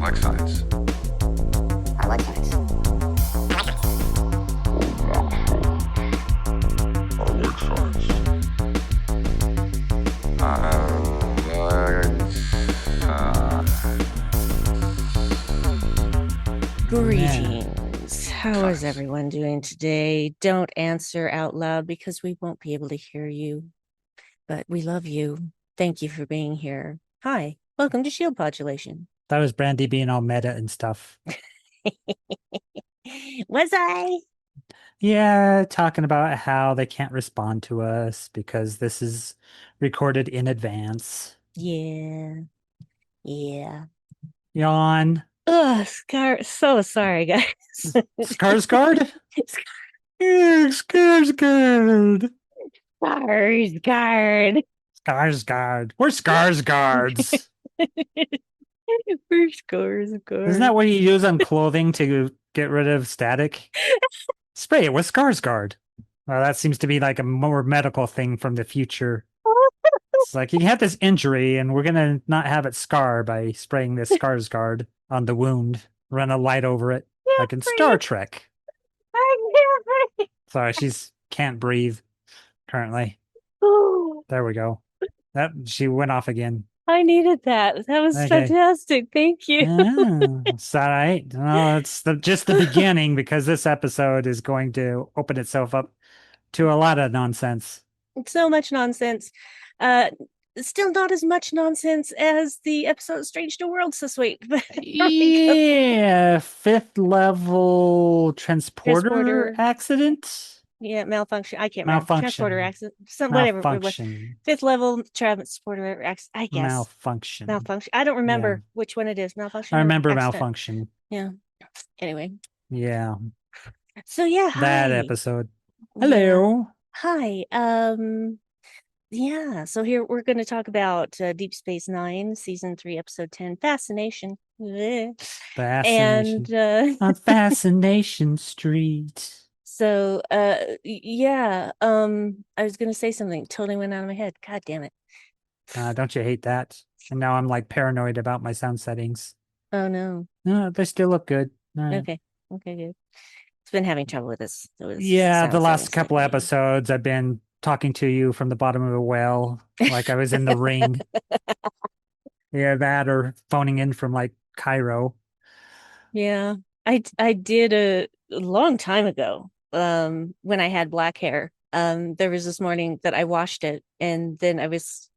like science. I like science. I like science. Greetings. How is Science. everyone doing today? Don't answer out loud because we won't be able to hear you. But we love you. Thank you for being here. Hi, welcome to Shield Population. That was Brandy being all meta and stuff. Was I? Yeah, talking about how they can't respond to us because this is recorded in advance. Yeah. Yeah. Yawn. Ugh, so sorry, guys. Skarsgård? Yeah, Skarsgård. Skarsgård. Skarsgård. We're Skarsgårds. We're Skarsgård. Isn't that what you use on clothing to get rid of static? Spray it with Skarsgård. Well, that seems to be like a more medical thing from the future. It's like you have this injury and we're gonna not have it scar by spraying this Skarsgård on the wound. Run a light over it, like in Star Trek. I can't breathe. Sorry, she's can't breathe currently. Oh, There we go. That she went off again. I needed that. That was Okay. fantastic. Thank you. Yeah, it's all right. No, it's just the beginning because this episode is going to open itself up to a lot of nonsense. So much nonsense. Uh, still not as much nonsense as the episode Strange New Worlds this week. But Yeah, fifth level transporter Transporter. accident. Yeah, malfunction. I can't remember. Malfunction. Transporter accident. Whatever it was. Malfunction. Fifth level transporter accident. I guess. Malfunction. Malfunction. I don't remember Yeah. which one it is. Malfunction. I or remember accident. malfunction. Yeah. Anyway. Yeah. So yeah. That hi. episode. Yeah. Hello. Hi. Yeah, so here we're going to talk about Deep Space Nine, Season 3, Episode 10, Fascination. Fascination. And On Fascination Street. so yeah, I was going to say something, totally went out of my head. God damn it. Don't you hate that? And now I'm like paranoid about my sound settings. Oh no. No, they still look good. All right. Okay, good. It's been having trouble with this. Yeah, the last settings couple lately. episodes I've been talking to you from the bottom of a well, like I was in the ring. Yeah, that or phoning in from like Cairo. Yeah, I did a long time ago. When I had black hair. There was this morning that I washed it, and then I was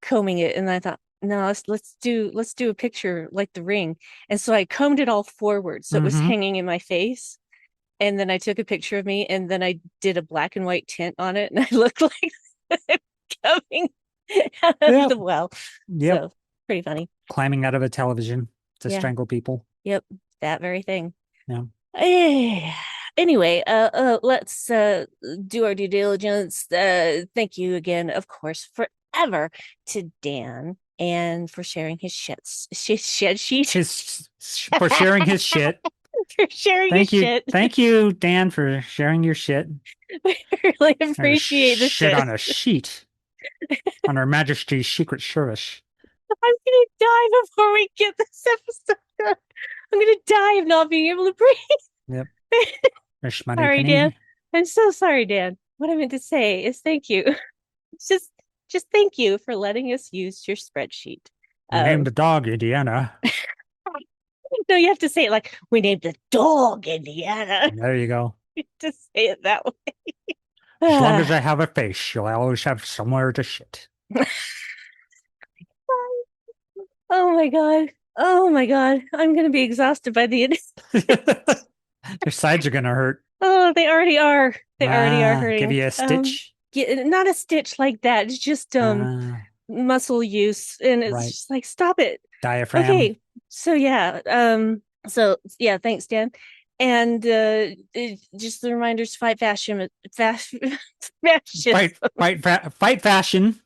combing it, and I thought, no, let's do a picture like the ring. And so I combed it all forward, so it was hanging in my face. And then I took a picture of me, and then I did a black and white tint on it, and I looked like I'm coming out of the well. Yep. So pretty funny. Climbing out of a television to Yeah. strangle people. Yep, that very thing. Yeah. Anyway, let's do our due diligence. Thank you again, of course, forever to Dan and for sharing his shed sheet. For sharing his shit. For sharing his shit. Thank you, Dan, for sharing your shit. We really appreciate the shit on a sheet on Her Majesty's Secret Service. I'm gonna die before we get this episode done. I'm gonna die of not being able to breathe. Yep. Sorry, Dan. I'm so sorry, Dan. What I meant to say is thank you. Just thank you for letting us use your spreadsheet. We named the dog Indiana. No, you have to say it like, we named the dog Indiana. There you go. Just say it that way. As long as I have a face, you'll always have somewhere to shit. Oh my god. Oh my god. I'm gonna be exhausted by the end. Your sides are gonna hurt. Oh, they already are. They already are hurting. Give you a stitch? Not a stitch like that. It's just muscle use. And it's just like, stop it. Diaphragm. Okay. So yeah. Thanks, Dan. And just the reminders: fight fashion, fashion. Fight fashion,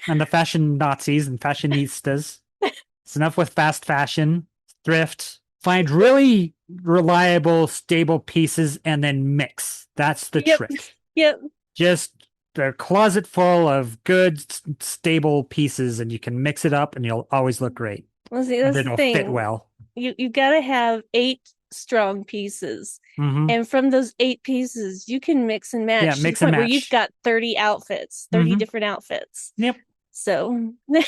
and the fashion Nazis and fashionistas. It's enough with fast fashion, thrift. Find really reliable, stable pieces, and then mix. That's the trick. Yep. Just a closet full of good, stable pieces, and you can mix it up, and you'll always look great. Well, see, that's it'll the thing. fit well. You gotta have 8 strong pieces. Hmm. And from those 8 pieces, you can mix and Yeah, match to the mix and point where you've match. got 30 outfits, 30 Hmm. different outfits. Yep. So there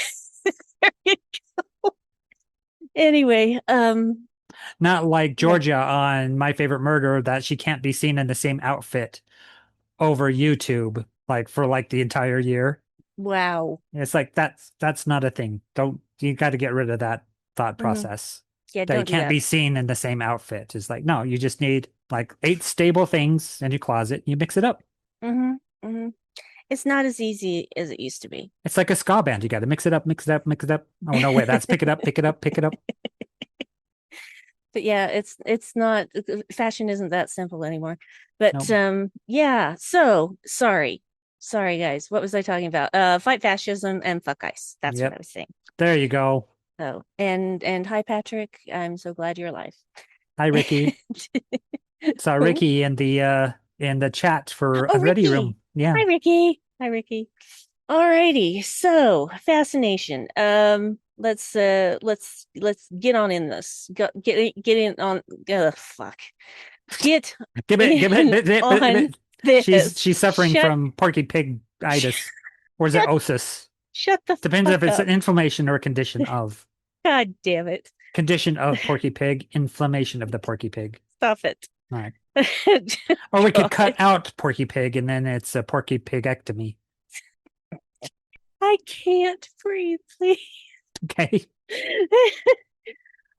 you go. Anyway, Not like yeah. Georgia on My Favorite Murder that she can't be seen in the same outfit over YouTube like for like the entire year. Wow. It's like that's not a thing. Don't you got to get rid of that thought Mhm. process Yeah, that you don't do can't that. be seen in the same outfit. It's like no, you just need like 8 stable things in your closet. You mix it up. Hmm. Hmm. It's not as easy as it used to be. It's like a ska band. You got to mix it up, mix it up, mix it up. Oh no, wait, that's pick it up, pick it up, pick it up. But yeah, it's not fashion isn't that simple anymore. But Nope. yeah, so sorry. Sorry guys. What was I talking about? Fight fascism and fuck ice. That's what I Yep. was saying. There you go. Oh, and hi Patrick. I'm so glad you're alive. Hi, Ricky. Saw Oh, Ricky in the chat for oh, Unready Ricky. Room. Yeah. Hi Ricky. Hi Ricky. Alrighty. So, fascination. Let's get on in this. Get in on fuck. Get Give it, in on this. she's suffering from porky pig itis. Or is it Shut osis? shut the Depends fuck if it's up. an inflammation or a condition of. God damn it. Condition of porky pig, inflammation of the porky pig. Stop it. All right. Or we could God. cut out porky pig and then it's a porky pigectomy. I can't breathe, please. Okay.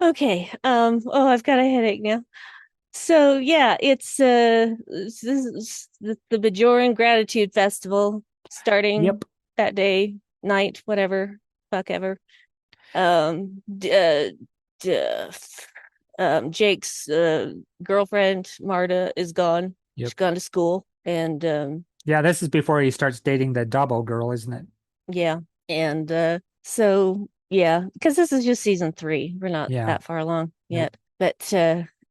Okay. Oh, I've got a headache now. So yeah, it's this is the Bajoran Gratitude Festival starting Yep. that day, night, whatever, fuck ever. D d Jake's girlfriend Marta is gone. She's Yep. gone to school, and Yeah, this is before he starts dating the Dabo girl, isn't it? yeah, and so yeah, because this is just season 3. We're not Yeah. that far along Nope. yet, but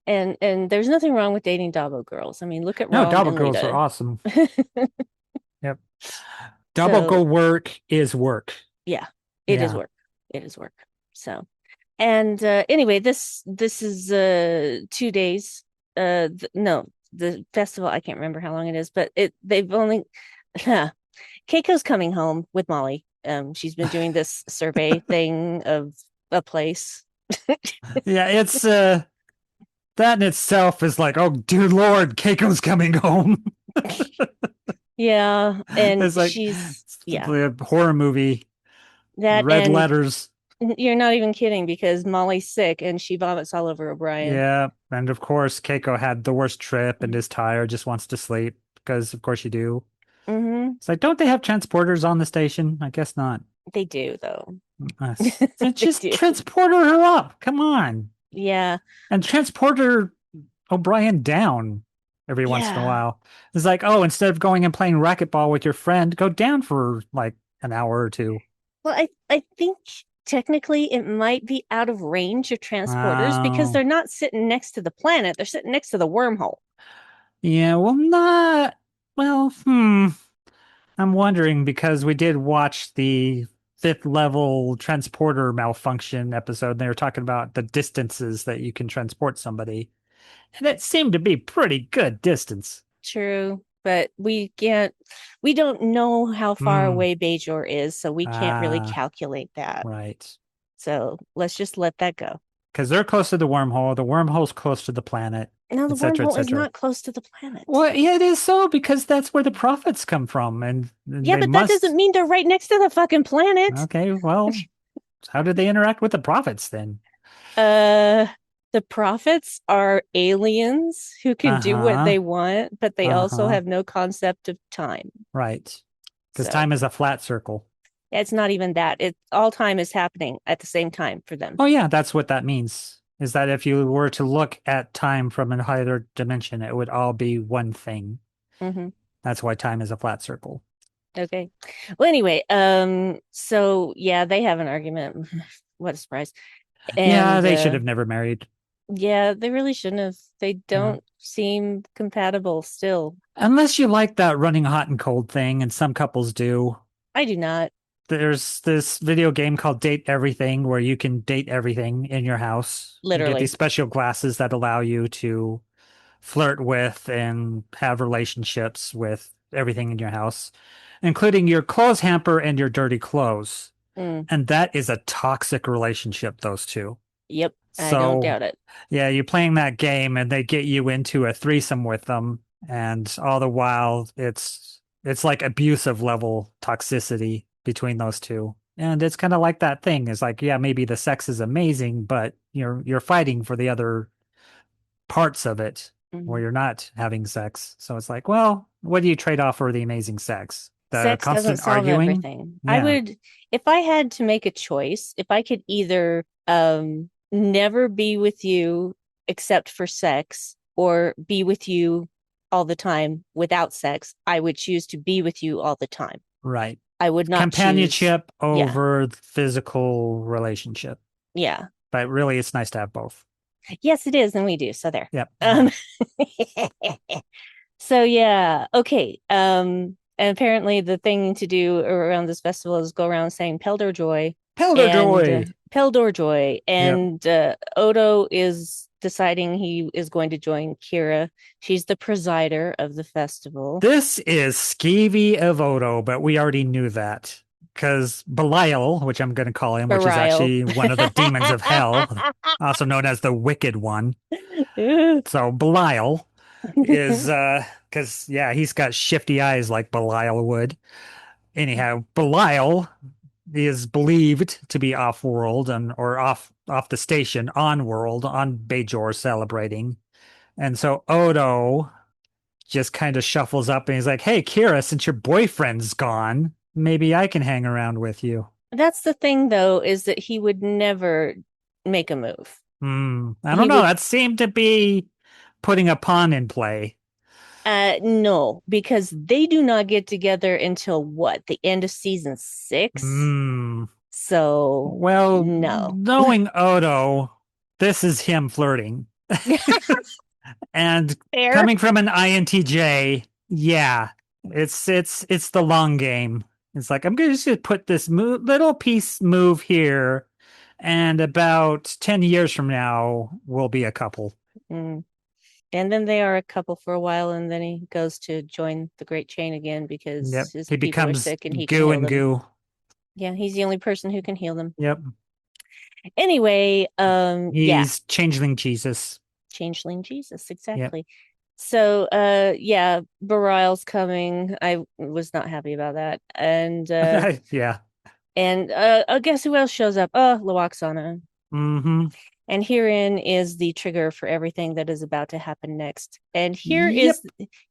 and there's nothing wrong with dating Dabo girls. I mean, look at No, Rom Dabo and girls are Lita. awesome. Yep. Double So go work is work. yeah, it is Yeah. work. It is work. So and anyway, this is 2 days. No, the festival, I can't remember how long it is, but they've only Keiko's coming home with Molly. She's been doing this survey thing of a place. Yeah, it's that in itself is like, oh dear Lord, Keiko's coming home. Yeah, and It's like she's it's yeah, a horror movie, that red and letters. you're not even kidding because Molly's sick and she vomits all over O'Brien. Yeah, and of course Keiko had the worst trip and is tired, just wants to sleep because of course you do. Mm-hmm. It's like, don't they have transporters on the station? I guess not. They do though. So They just do. transporter her up. Come on. Yeah. And transporter O'Brien down every once in a Yeah. while. It's like, oh, instead of going and playing racquetball with your friend, go down for like an hour or two. Well, I think technically it might be out of range of transporters because Oh, they're not sitting next to the planet, they're sitting next to the wormhole. yeah, well, not, well, I'm wondering because we did watch the fifth level transporter malfunction episode, and they were talking about the distances that you can transport somebody. And it seemed to be pretty good distance. True, but we don't know how far Hmm. away Bajor is, so we can't really Ah, calculate that. right. So let's just let that go. Because they're close to the wormhole's close to the planet, No, the etc., wormhole is etc. not close to the planet. Well, yeah, it is so because that's where the profits come from, and Yeah, they but that doesn't must. mean they're right next to the fucking planet. Okay, well, how did they interact with the profits then? Uh, the prophets are aliens who can do what Uh-huh. they want, but they also Uh-huh. have no concept of time. Right. Because So time is a flat circle. it's not even that. It all time is happening at the same time for them. Oh, yeah, that's what that means. Is that if you were to look at time from a higher dimension, it would all be one thing. Hmm. That's why time is a flat circle. Okay. Well, anyway, so yeah, they have an argument. What a surprise. Yeah, And they should have never married. yeah, they really shouldn't have. They Yeah. don't seem compatible still. Unless you like that running hot and cold thing, and some couples do. I do not. there's this video game called Date Everything where you can date everything in your house. You get these Literally. special glasses that allow you to flirt with and have relationships with everything in your house, including your clothes hamper and your dirty clothes. Mm, And that is a toxic relationship, those two. yep, I don't So, doubt it. yeah, you're playing that game and they get you into a threesome with them, and all the while it's like abusive level toxicity between those two. And it's kind of like that thing. It's like, yeah, maybe the sex is amazing, but you're fighting for the other parts of it where Mhm. you're not having sex. So it's like, well, what do you trade off for the amazing sex? The Sex doesn't constant solve arguing? everything. I Yeah, would, if I had to make a choice, if I could either never be with you except for sex or be with you all the time without sex, I would choose to be with you all the time. right. I would not choose, Companionship yeah, over physical relationship. yeah. But really, it's nice to have both. Yes, it is, and we do. So there. Yep. Um So yeah, okay. And apparently the thing to do around this festival is go around saying Peldor Joy Pelder and Joy. Peldor Joy, Yep. and Odo is deciding he is going to join Kira. She's the presider of the festival. This is Skeevy of Odo, but we already knew that. Because Belial, which I'm going to call him, which is Barial. actually one of the demons of hell, also known as the Wicked One. So Belial is because yeah, he's got shifty eyes like Belial would. Anyhow, Belial is believed to be off world and or off the station on world on Bajor celebrating. And so Odo just kind of shuffles up and he's like, "Hey, Kira, since your boyfriend's gone, maybe I can hang around with you." That's the thing, though, is that he would never make a move. I He don't know. would That seemed to be putting a pawn in play. No, because they do not get together until what? The end of season 6? Hmm. So, Well, no. knowing Odo, this is him flirting. And Fair. coming from an INTJ, yeah, it's the long game. It's like I'm gonna just put this little piece move here, and about 10 years from now, we'll be a couple. Mm. And then they are a couple for a while, and then he goes to join the Great Chain again because Yep. his He people are becomes sick and he can goo heal and them. goo. Yeah, he's the only person who can heal them. Yep. Anyway, yeah, He's changeling Jesus. changeling Jesus, Yep. exactly. So, yeah, Barial's coming. I was not happy about that. Yeah. And guess who else shows up? Loaxana. Mm-hmm. And herein is the trigger for everything that is about to happen next. And Yep.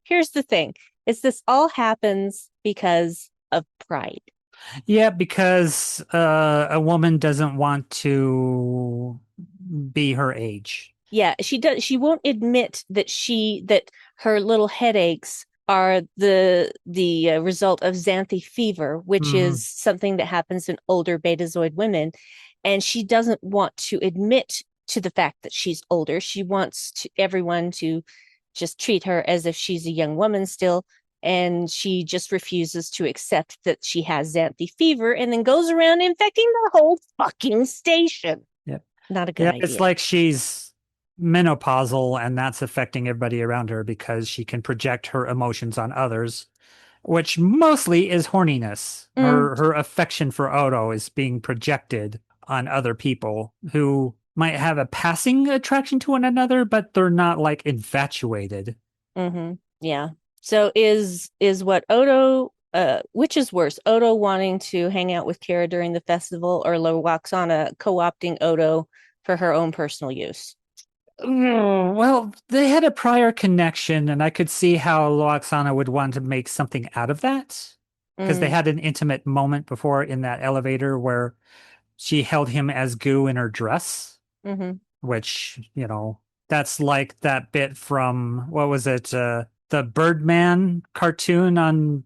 here's the thing. Is this all happens because of pride. Yeah, because a woman doesn't want to be her age. Yeah, she won't admit that her little headaches are the result of xanthe fever, which Hmm. is something that happens in older betazoid women, and she doesn't want to admit to the fact that she's older. She wants everyone to just treat her as if she's a young woman still, and she just refuses to accept that she has xanthe fever and then goes around infecting the whole fucking station. Yeah. Not a good Yeah, it's idea. like she's menopausal and that's affecting everybody around her because she can project her emotions on others, which mostly is horniness. Mm, Her affection for Odo is being projected on other people who might have a passing attraction to one another, but they're not like infatuated. mm-hmm. Yeah. So is what Odo which is worse, Odo wanting to hang out with Kira during the festival or Loaxana co-opting Odo for her own personal use? Oh, well, they had a prior connection, and I could see how Loaxana would want to make something out of that because they Mm, had an intimate moment before in that elevator where she held him as goo in her dress, mm-hmm. which, that's like that bit from what was it, the Birdman cartoon on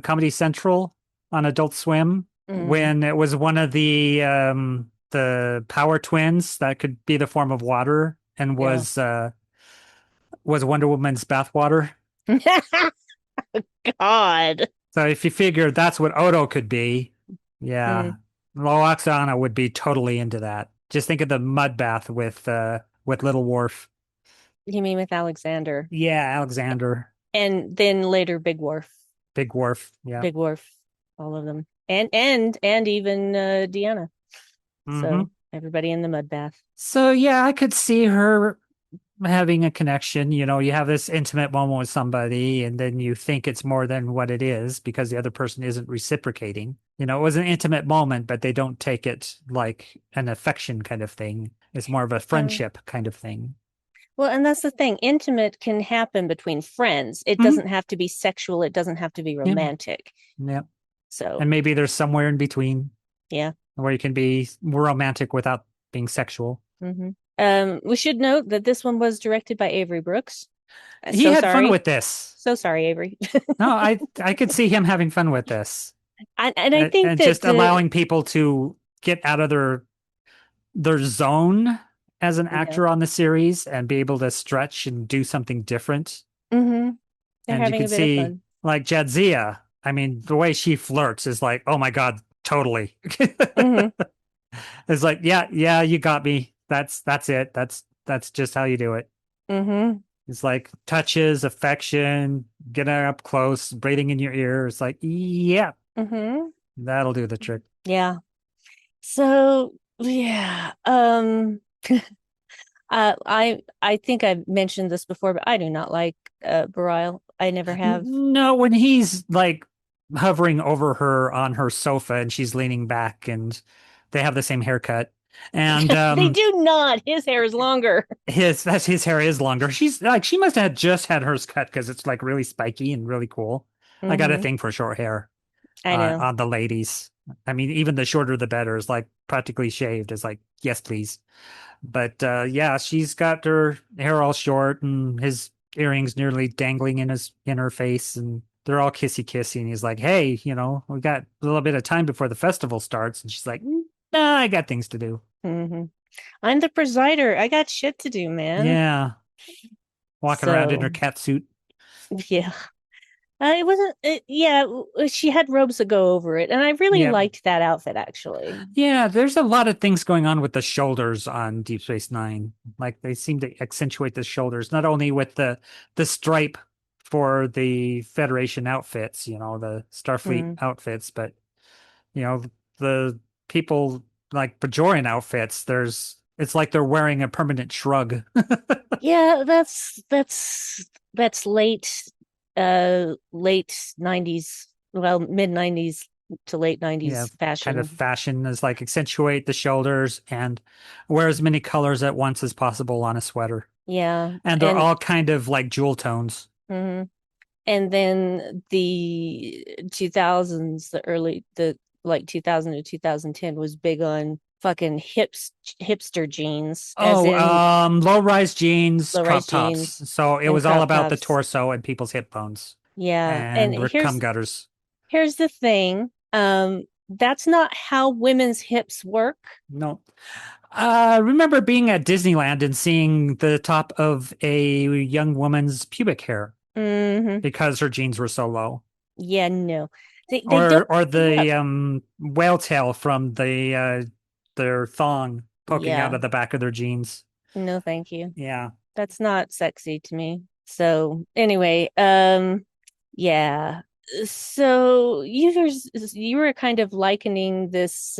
Comedy Central on Adult Swim, Mm. when it was one of the power twins that could be the form of water and Yeah. was Wonder Woman's bathwater. God. So if you figure that's what Odo could be, Yeah. Mm. Loaxana would be totally into that. Just think of the mud bath with Little Worf. You mean with Alexander? Yeah, Alexander, And then later Big Wharf, Big Worf. Yeah. Big Wharf, all of them, and even Deanna. Hmm. So everybody in the mud bath. So yeah, I could see her having a connection. You have this intimate moment with somebody, and then you think it's more than what it is because the other person isn't reciprocating. It was an intimate moment, but they don't take it like an affection kind of thing. It's more of a Yeah. friendship kind of thing. Well, and that's the thing. Intimate can happen between friends. It Hmm. doesn't have to be sexual. It doesn't have to be Yeah, romantic. yeah. So, And maybe there's somewhere in between yeah. where you can be romantic without being sexual. Hmm. We should note that this one was directed by Avery Brooks. He So had fun sorry. with this. So sorry, Avery. No, I could see him having fun with this. And I think And just that allowing people to get out of their zone as an yeah. actor on the series and be able to stretch and do something different. Hmm. They're And you having a could bit of see fun. like Jadzia. I mean, the way she flirts is like, oh my God, totally. Hmm. It's like, yeah, yeah, you got me. That's it. That's just how you do it. Hmm. It's like touches, affection, getting up close, breathing in your ear. It's like, yeah, Hmm. that'll do the trick. Yeah. So yeah. I think I've mentioned this before, but I do not like Barile. I never have. No, when he's like hovering over her on her sofa and she's leaning back and they have the same haircut. And They do not. His hair is longer. his hair is longer. She's like she must have just had hers cut because it's like really spiky and really cool. I got a Hmm. thing for short hair I know. on the ladies. I mean, even the shorter the better is like practically shaved. It's like, yes, please. But yeah, she's got her hair all short and his earrings nearly dangling in her face, and they're all kissy kissy. And he's like, "Hey, we got a little bit of time before the festival starts." And she's like, "Nah, I got things to do." Hmm. I'm the presider. I got shit to do, man. Yeah, walking around in her So cat suit. yeah. It wasn't. Yeah, she had robes that go over it, and I really Yeah, liked that outfit actually. yeah. There's a lot of things going on with the shoulders on Deep Space Nine. Like they seem to accentuate the shoulders, not only with the stripe for the Federation outfits, the Starfleet Mm. outfits, but you know, the people like Bajoran outfits, it's like they're wearing a permanent shrug. Yeah, that's late 90s, well, mid 90s to late Yeah, 90s kind of fashion. fashion is like accentuate the shoulders and wear as many colors at once as possible on a sweater. Yeah, And they're and all kind of like jewel tones. mhm. And then the 2000s, the like 2000 to 2010 was big on fucking hipster jeans, as Oh, in low-rise jeans, crop low-rise tops. jeans So it and was all crop about the tops. torso and people's hip bones Yeah, and and cum gutters. here's the thing. That's not how women's hips work. No. Remember being at Disneyland and seeing the top of a young woman's pubic hair Hmm. because her jeans were so low. Yeah, no. They don't Or yeah. the whale tail from their thong poking out Yeah, of the back of their jeans. no, thank you. Yeah. That's not sexy to me. So anyway, yeah. So you were kind of likening this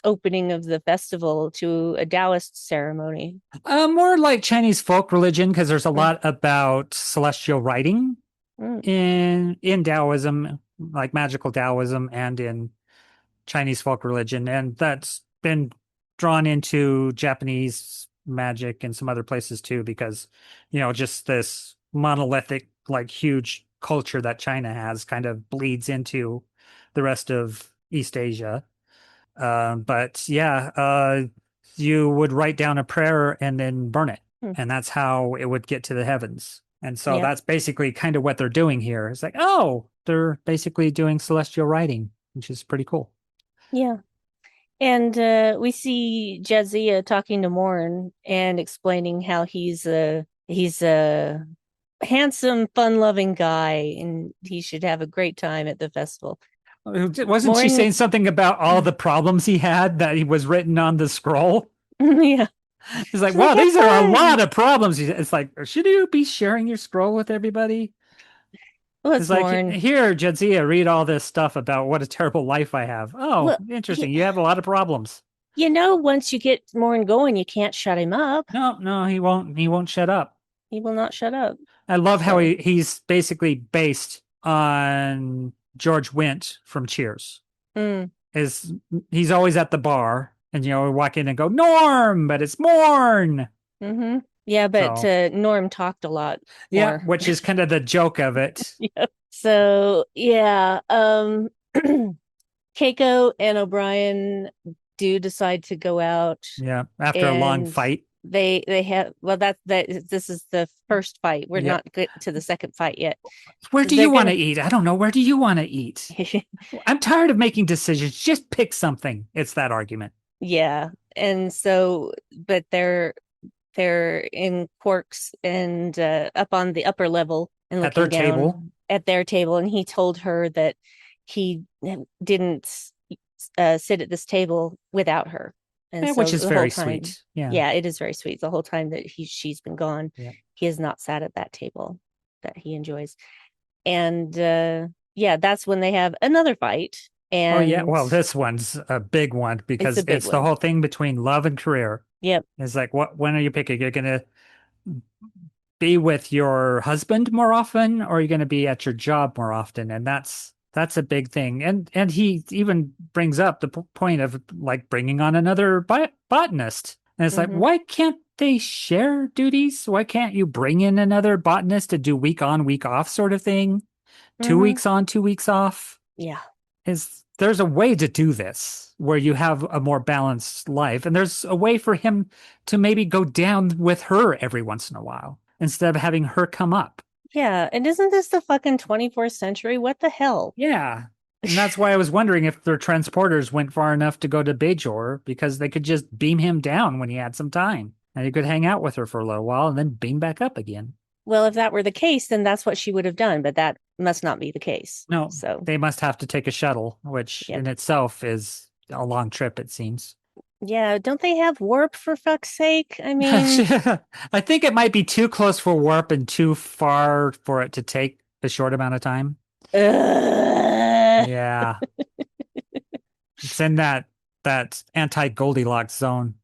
opening of the festival to a Taoist ceremony. More like Chinese folk religion because there's a Mm, lot about celestial writing mm, in Taoism, like magical Taoism, and in Chinese folk religion, and that's been drawn into Japanese magic and some other places too, because just this monolithic, like huge culture that China has kind of bleeds into the rest of East Asia. But yeah, you would write down a prayer and then burn it, mm. and that's how it would get to the heavens. And so Yep. that's basically kind of what they're doing here. It's like, oh, they're basically doing celestial writing, which is pretty cool. Yeah. And we see Jadzia talking to Morn and explaining how he's a handsome, fun-loving guy and he should have a great time at the festival. Wasn't she saying Morn, something about all the problems he had that he was written on the scroll? yeah. He's like, She's like, wow, it's these are a lot fine. of problems. It's like, should you be sharing your scroll with everybody? Well, It's it's like, Morn. here, Jadzia, read all this stuff about what a terrible life I have. Oh, Well, interesting. You have a lot of problems. once you get Morn going, you can't shut him up. No, no, he won't. He won't shut up. He will not shut up. I love how So, he's basically based on George Wendt from Cheers. mm, Is he's always at the bar, and we walk in and go Norm, but it's Morn. mm-hmm. Yeah, but So Norm talked a lot yeah, more. which is kind of the joke of it. Yeah. So, yeah, Keiko and O'Brien do decide to go out, Yeah, after a long and fight. they have, well, that this is the first fight. We're Yep. not good to the second fight yet. Where So do they're you want to gonna eat? I don't know. Where do you want to eat? I'm tired of making decisions. Just pick something. It's that argument yeah. And so, but they're in Quarks and up on the upper level and at their looking table. down at their table, and he told her that he didn't sit at this table without her. And Which so is the whole very time, sweet. Yeah. yeah, it is very sweet. The whole time that she's been gone, Yeah. he has not sat at that table that he enjoys. And yeah, that's when they have another fight. Oh yeah. And Well, this one's a big one it's because a big it's the one. whole thing between love and career. Yep. It's like, when are you picking? You're gonna be with your husband more often, or are you gonna be at your job more often? And that's a big thing. And he even brings up the point of like bringing on another botanist. And it's like, Mm-hmm. why can't they share duties? Why can't you bring in another botanist to do week on, week off sort of thing? Two Mm-hmm. weeks on, 2 weeks off? Yeah. There's a way to do this where you have a more balanced life. And there's a way for him to maybe go down with her every once in a while instead of having her come up. Yeah. And isn't this the fucking 24th century? What the hell? Yeah. And that's why I was wondering if their transporters went far enough to go to Bajor, because they could just beam him down when he had some time. And he could hang out with her for a little while and then beam back up again. Well, if that were the case, then that's what she would have done, but that must not be the case. No, So, they must have to take a shuttle, which yep. in itself is a long trip, it seems. Yeah, don't they have warp for fuck's sake? I mean, I think it might be too close for warp and too far for it to take a short amount of time. ugh. Yeah. It's in that anti-Goldilocks zone.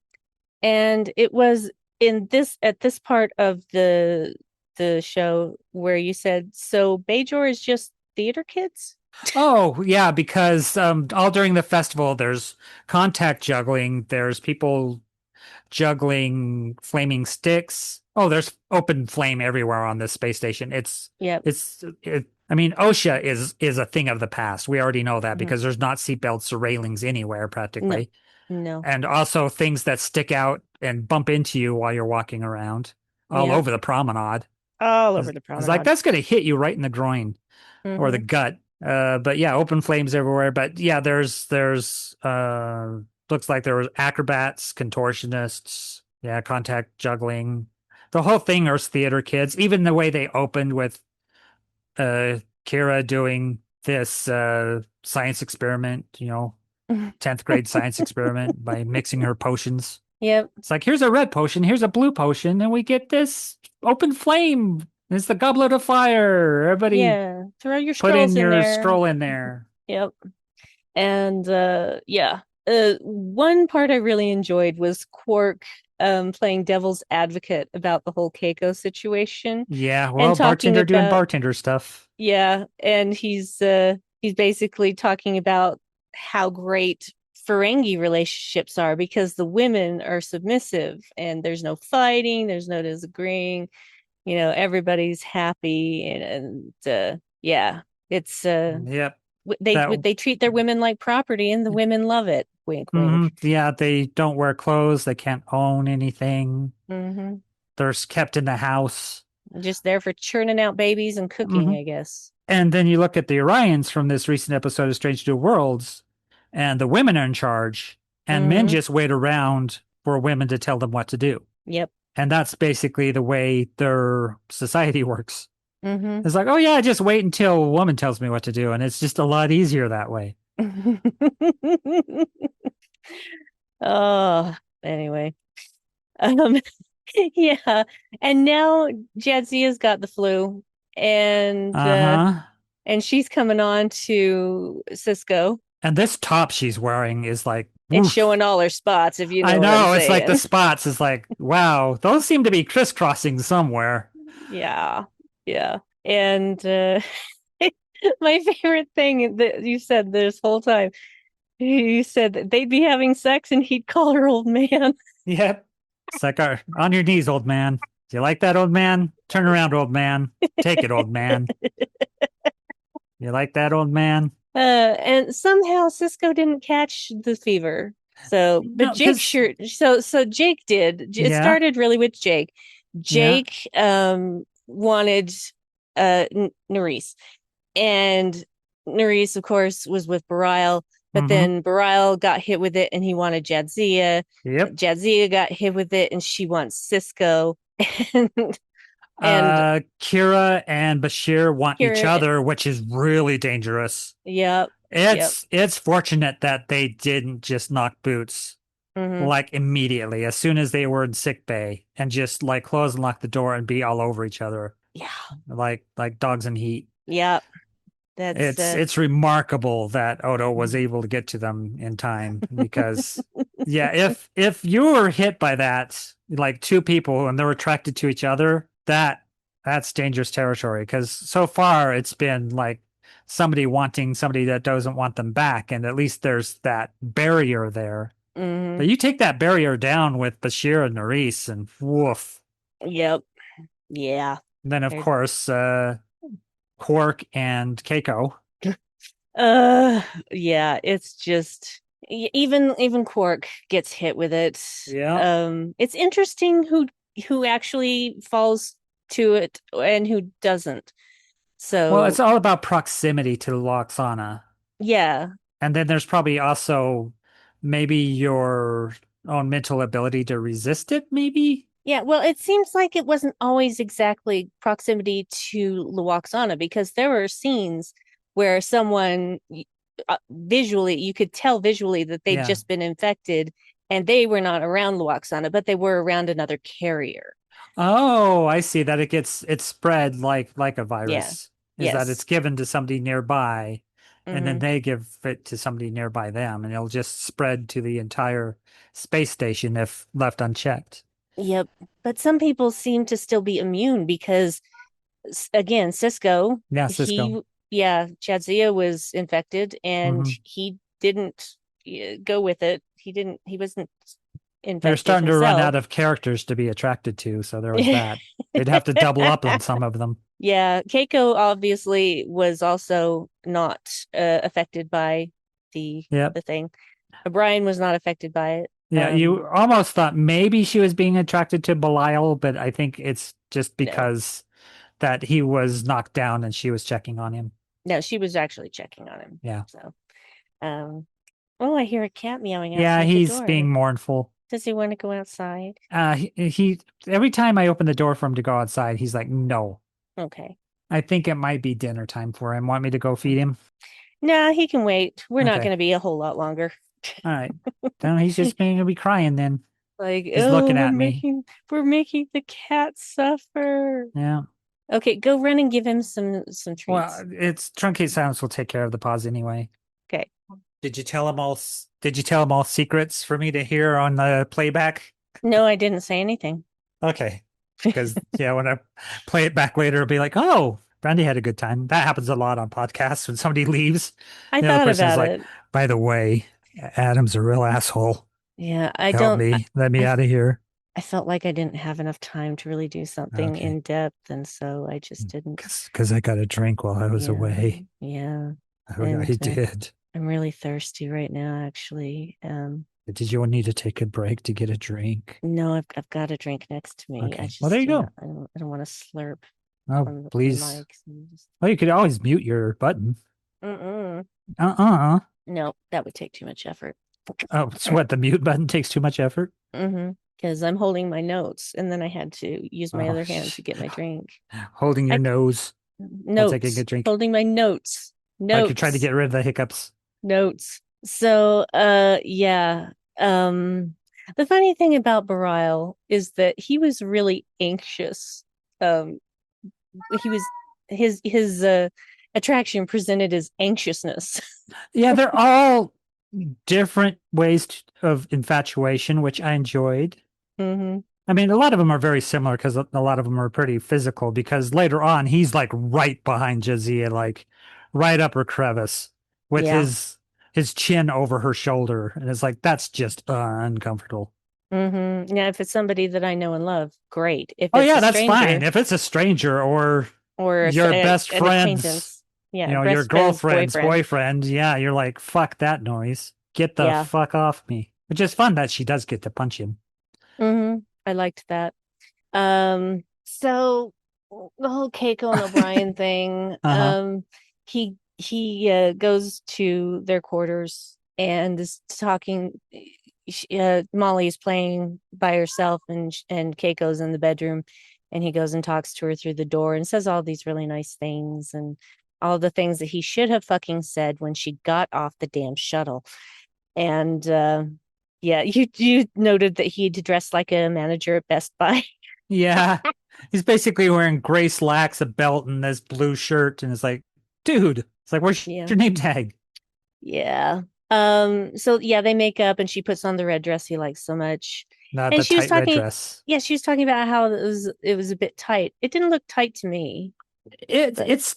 And it was in this at this part of the show where you said, so Bajor is just theater kids? Oh, yeah, because all during the festival there's contact juggling, there's people juggling flaming sticks. Oh, there's open flame everywhere on this space station. Yep. I mean, OSHA is a thing of the past. We already know that Mhm. because there's not seatbelts or railings anywhere No, practically. no. And also things that stick out and bump into you while you're walking around all Yeah. over the promenade. All over the It's like promenade. that's going to hit you right in the groin or the Mhm. gut. But yeah, open flames everywhere. But yeah, there's looks like there was acrobats, contortionists, yeah, contact juggling. The whole thing is theater kids. Even the way they opened with Kira doing this science experiment, 10th grade science experiment by mixing her potions. Yep. It's like, here's a red potion, here's a blue potion, and we get this open flame. It's the goblet of fire. Everybody Yeah. Throw your put in scrolls in your there. scroll in there. Yep. And yeah. One part I really enjoyed was Quark playing devil's advocate about the whole Keiko situation Yeah, and well, talking bartender doing about, bartender stuff. yeah, and he's basically talking about how great Ferengi relationships are because the women are submissive and there's no fighting, there's no disagreeing, everybody's happy, and yeah, it's Yep. they That they treat their women like property and the women love it. Wink, wink. yeah, they don't wear clothes, they can't own anything. Hmm. They're kept in the house. Just there for churning out babies and cooking, hmm I guess. And then you look at the Orions from this recent episode of Strange New Worlds, and the women are in charge, and men Hmm. just wait around for women to tell them what to do. Yep. And that's basically the way their society works. Mm-hmm. It's like, oh yeah, just wait until a woman tells me what to do, and it's just a lot easier that way. Oh, anyway. Um, yeah. And now Jadzia's got the flu and Uh-huh. she's coming on to Cisco And this top she's wearing is like, and oof. showing all her spots, if you I know what I'm know, it's like the saying. spots is like, wow, those seem to be crisscrossing somewhere. Yeah. Yeah. And my favorite thing that you said this whole time, you said that they'd be having sex and he'd call her old man. Yep. It's like, on your knees, old man. Do you like that, old man? Turn around, old man. Take it, old man. You like that, old man? And somehow Cisco didn't catch the fever. So, but No, Jake because, sure, so Jake did. It yeah, started really with Jake. yeah. Jake wanted Nerys, and Nerys, of course, was with Barile, but Mm-hmm. then Barile got hit with it and he wanted Jadzia. Yep. Jadzia got hit with it and she wants Cisco. And and Kira and Bashir want each Kira, other, which is really dangerous. yep, yep. It's fortunate that they didn't just knock boots Hmm. like immediately as soon as they were in sick bay and just like close and lock the door and be all over each other Yeah, like dogs in heat. yep. That's It's remarkable that Odo was able to get to them in time because yeah, if you were hit by that, like two people and they're attracted to each other, that's dangerous territory because so far it's been like somebody wanting somebody that doesn't want them back, and at least there's that barrier there. hmm. But you take that barrier down with Bashir and Nerys and woof. Yep. Yeah. And then of There's course Quark and Keiko. yeah, it's just even Quark gets hit with it. Yeah. It's interesting who actually falls to it and who doesn't. Well, it's So, all about proximity to Loxana. yeah. And then there's probably also maybe your own mental ability to resist it, maybe? Yeah, well, it seems like it wasn't always exactly proximity to Luoxana because there were scenes where someone visually, you could tell visually that they'd Yeah. just been infected and they were not around Luoxana, but they were around another carrier. Oh, I see that it's spread like a Yeah. virus. Is that it's Yes. given to somebody nearby and then Hmm. they give it to somebody nearby them and it'll just spread to the entire space station if left unchecked. Yep. But some people seem to still be immune because, again, Cisco, Yeah, Cisco. he, yeah, Jadzia was infected and Hmm. he didn't go with it. He wasn't They're infected starting to run himself. out of characters to be attracted to, so there was that. They'd have to double up on some of them. Yeah, Keiko obviously was also not affected by the Yep. the thing. Brian was not affected by it. Yeah, you almost thought maybe she was being attracted to Belial, but I think it's just No, because that he was knocked down and she was checking on him. no, she was actually checking on him. Yeah. So, um, oh, I hear a cat meowing Yeah, outside the he's door. being mournful. Does he want to go outside? He every time I open the door for him to go outside, he's like, "No." Okay. I think it might be dinner time for him. Want me to go feed him? Nah, he can wait. We're not Okay. going to be a whole lot longer. All right. Then he's just going to be crying then. Like, He's oh, looking at me. we're making the cat suffer. Yeah. Okay, go run and give him some treats. Well, it's Truncate Silence will take care of the pause anyway. Okay. Did you tell him all secrets for me to hear on the playback? No, I didn't say anything. Okay. Because yeah, when I play it back later, it'll be like, oh, Brandy had a good time. That happens a lot on podcasts when somebody leaves. I The other thought person is about like, it. by the way, Adam's a real asshole. Yeah, I Help don't. me. Let me I out of here. I felt like I didn't have enough time to really do something Okay. in depth, and so I just didn't. Because I got a drink while I was Yeah, away. yeah. I And did. I'm really thirsty right now, actually. Did you need to take a break to get a drink? No, I've got a drink next to me. I Okay. Well, there just, you go. I don't want to slurp Oh, from the please. mic. So just, Well, you could always mute your button. mm-mm. Uh-uh. No, that would take too much effort. Oh, it's what the mute button takes too much effort. Mm-hmm. because I'm holding my notes, and then I had to use my Oh, other hand to get my drink. holding your I nose while taking a notes, drink. holding my notes, Like you're trying to notes, get rid of the hiccups. notes. So, yeah. Um, the funny thing about Barile is that he was really anxious. Um, he was his attraction presented as anxiousness. Yeah, they're all different ways of infatuation, which I enjoyed. Hmm. I mean, a lot of them are very similar because a lot of them are pretty physical. Because later on, he's like right behind Jazia, like right up her crevice, with Yeah. his chin over her shoulder, and it's like that's just uncomfortable. Yeah, if it's somebody that I know and love, great. If Oh it's a yeah, that's fine. stranger If it's a stranger or or your best an friend's, acquaintance, yeah, your best friend's girlfriend's boyfriend. boyfriend, yeah, you're like, fuck that noise. Get the Yeah. fuck off me. Which is fun that she does get to punch him. I liked that. So the whole Keiko and O'Brien thing, Uh-huh. he goes to their quarters and is talking. Molly is playing by herself, and Keiko's in the bedroom, and he goes and talks to her through the door and says all these really nice things and all the things that he should have fucking said when she got off the damn shuttle. And yeah, you noted that he'd dressed like a manager at Best Buy. Yeah. He's basically wearing gray slacks, a belt, and this blue shirt, and it's like, dude, it's like, where's Yeah. your name tag? Yeah. So yeah, they make up and she puts on the red dress he likes so much. Not And the she was tight red talking, dress. yeah, she was talking about how it was a bit tight. It didn't look tight to me, It but it's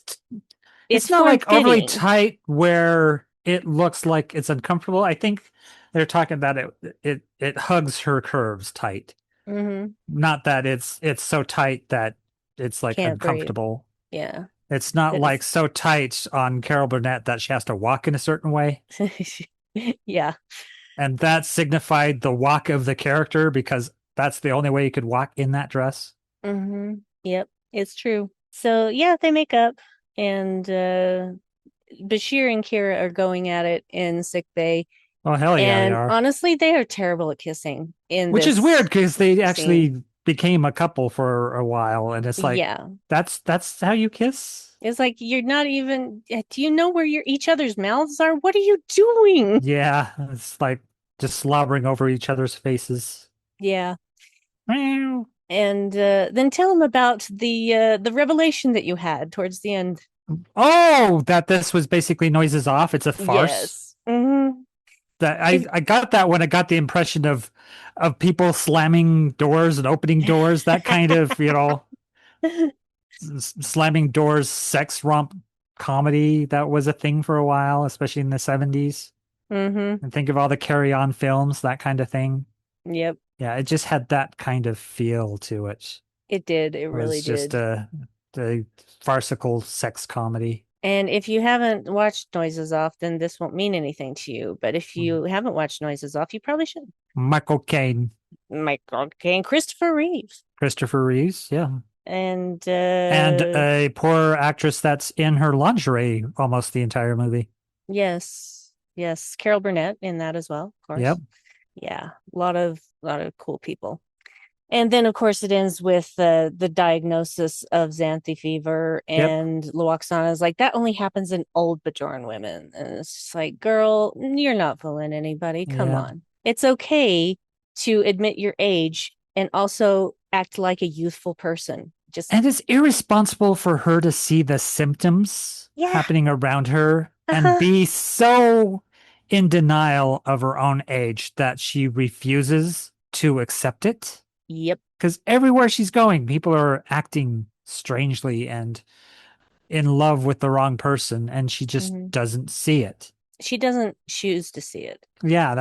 it's not form like overly fitting. tight where it looks like it's uncomfortable. I think they're talking about it hugs her curves tight. Hmm. Not that it's so tight that it's like Can't breathe. uncomfortable. Yeah. It's not That like is so tight on Carol Burnett that she has to walk in a certain way. yeah. And that signified the walk of the character because that's the only way you could walk in that dress. Yep, it's true. So yeah, they make up and Bashir and Kira are going at it in sick bay. Oh hell yeah, they And are. honestly, they are terrible at kissing in Which is weird this because they scene. actually became a couple for a while, and it's like Yeah. that's how you kiss. It's like you're not even, do you know where your each other's mouths are? What are you doing? Yeah, it's like just slobbering over each other's faces. Yeah. Meow. And then tell them about the revelation that you had towards the end. Oh, that this was basically noises off. It's a farce. Yes. Hmm. That I got that when I got the impression of people slamming doors and opening doors, that kind of, slamming doors sex romp comedy that was a thing for a while, especially in the 70s. Hmm. And think of all the Carry On films, that kind of thing. Yep. Yeah, it just had that kind of feel to it. It did. It It really was just did. a farcical sex comedy. And if you haven't watched Noises Off, then this won't mean anything to you. But if Mm. you haven't watched Noises Off, you probably should. Michael Caine, Michael Caine, Christopher Reeves, Christopher Reeves, yeah. and And a poor actress that's in her lingerie almost the entire movie. yes, yes, Carol Burnett in that as well, of Yep. course. Yeah, a lot of cool people. And then, of course, it ends with the diagnosis of Xanthi fever, Yep. and Luoxana is like, that only happens in old Bajoran women. And it's just like, girl, you're not fooling anybody. Come Yeah. on. It's okay to admit your age and also act like a youthful person. Just, And it's irresponsible for her to see the symptoms yeah, happening around her and uh-huh, be so in denial of her own age that she refuses to accept it. yep. Because everywhere she's going, people are acting strangely and in love with the wrong person, and she just Mhm. doesn't see it. She doesn't choose to see it. Yeah,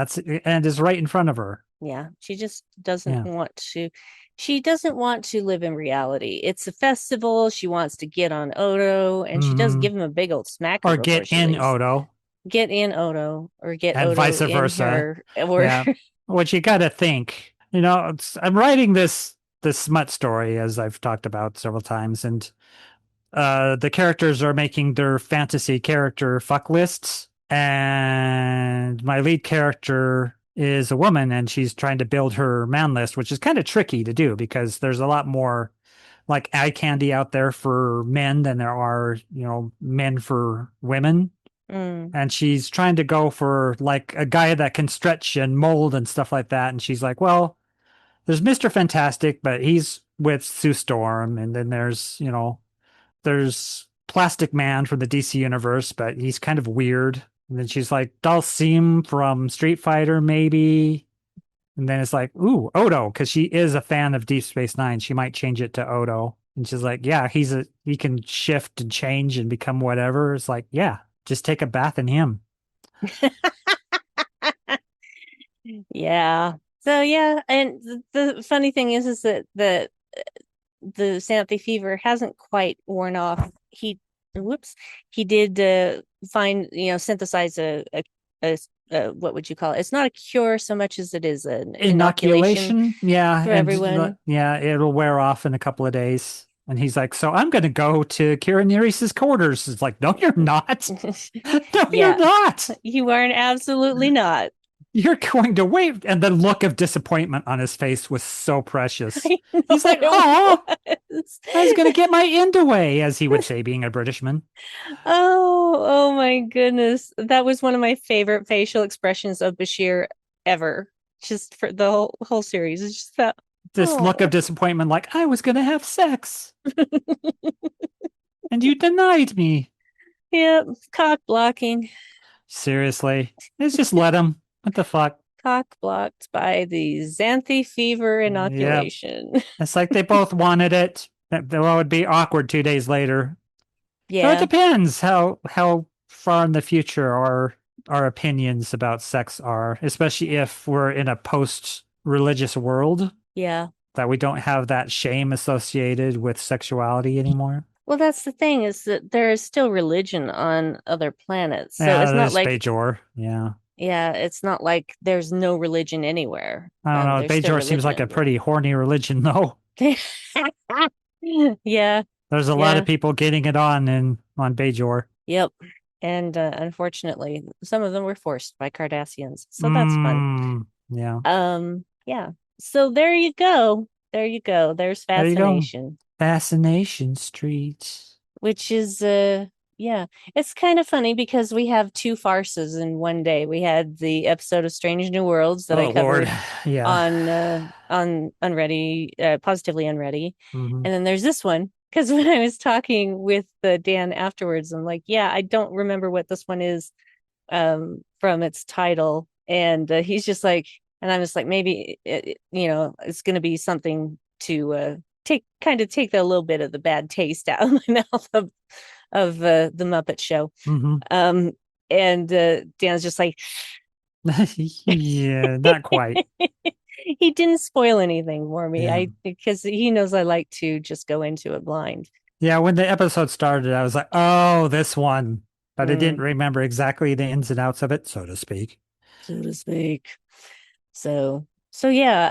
and it's right in front of her. Yeah, she just doesn't Yeah. want to. She doesn't want to live in reality. It's a festival. She wants to get on Odo, and she does Hmm. give him a big old smacker Or before get she in leaves. Odo, Get in Odo, or get and Odo vice in versa. her, or Yeah. What you got to think, I'm writing this smut story as I've talked about several times, and the characters are making their fantasy character fuck lists, and my lead character is a woman and she's trying to build her man list, which is kind of tricky to do because there's a lot more like eye candy out there for men than there are, men for women. Mm. And she's trying to go for like a guy that can stretch and mold and stuff like that. And she's like, well, there's Mr. Fantastic, but he's with Sue Storm. And then there's Plastic Man from the DC universe, but he's kind of weird. And then she's like, Dalsim from Street Fighter, maybe. And then it's like, ooh, Odo, because she is a fan of Deep Space Nine. She might change it to Odo. And she's like, yeah, he can shift and change and become whatever. It's like, yeah, just take a bath in him. Yeah. So yeah, and the funny thing is that the Xanthe fever hasn't quite worn off. Whoops, he did find, synthesize a what would you call it? It's not a cure so much as it is an inoculation Inoculation, yeah, for and everyone. yeah, it'll wear off in a couple of days. And he's like, so I'm going to go to Kira Neris's quarters. It's like, no, you're not. No, you're Yeah, not. you aren't, absolutely not. You're going to wait. And the look of disappointment on his face was so precious. I know He's like, it oh, was. I was going to get my end away, as he would say, being a Britishman. Oh my goodness. That was one of my favorite facial expressions of Bashir ever. Just for the whole series. It's just that, This look of oh. disappointment, like, I was going to have sex and you denied me. Yep, cock blocking. Seriously. Let's just let him. What the fuck? Cock blocked by the Xanthe fever Yep. inoculation. It's like they both wanted it. That would be awkward 2 days later. So it Yeah, depends how far in the future our opinions about sex are, especially if we're in a post-religious world yeah. that we don't have that shame associated with sexuality anymore. Well, that's the thing, is that there is still religion on other planets. So Yeah, it's not there's like, Bajor. Yeah. yeah, it's not like there's no religion anywhere. I don't know. There's still Bajor seems like a religion. pretty horny religion, though. Yeah, There's a lot yeah, of people getting it on Bajor. yep. And unfortunately, some of them were forced by Cardassians. So that's fun. Yeah. Yeah. So there you go. There you go. There's There you go. fascination, Fascination Street. which is yeah, it's kind of funny because we have two farces in one day. We had the episode of Strange New Worlds that I Oh Lord. covered Yeah. on Unready, Positively Unready. Hmm. And then there's this one, because when I was talking with Dan afterwards, I'm like, yeah, I don't remember what this one is from its title. And he's just like, and I'm just like, maybe it's going to be something to take the little bit of the bad taste out of my mouth of the Muppet Show. Hmm. Um, and Dan's just like, Yeah, not quite. he didn't spoil anything for me. Yeah. Because he knows I like to just go into it blind. Yeah, when the episode started, I was like, oh, this one. But I didn't Mm, remember exactly the ins and outs of it, so to speak. so to speak. So yeah,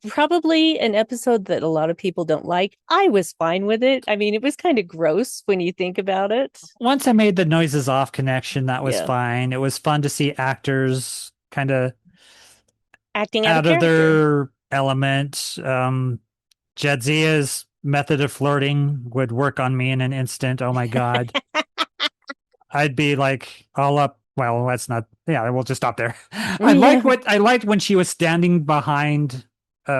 probably an episode that a lot of people don't like. I was fine with it. I mean, it was kind of gross when you think about it. Once I made the noises off connection, that was Yeah. fine. It was fun to see actors kind of Acting out of out of character. their element. Jadzia's method of flirting would work on me in an instant. Oh my God. I'd be like all up. Well, that's not, yeah, we'll just stop there. Yeah. I liked when she was standing behind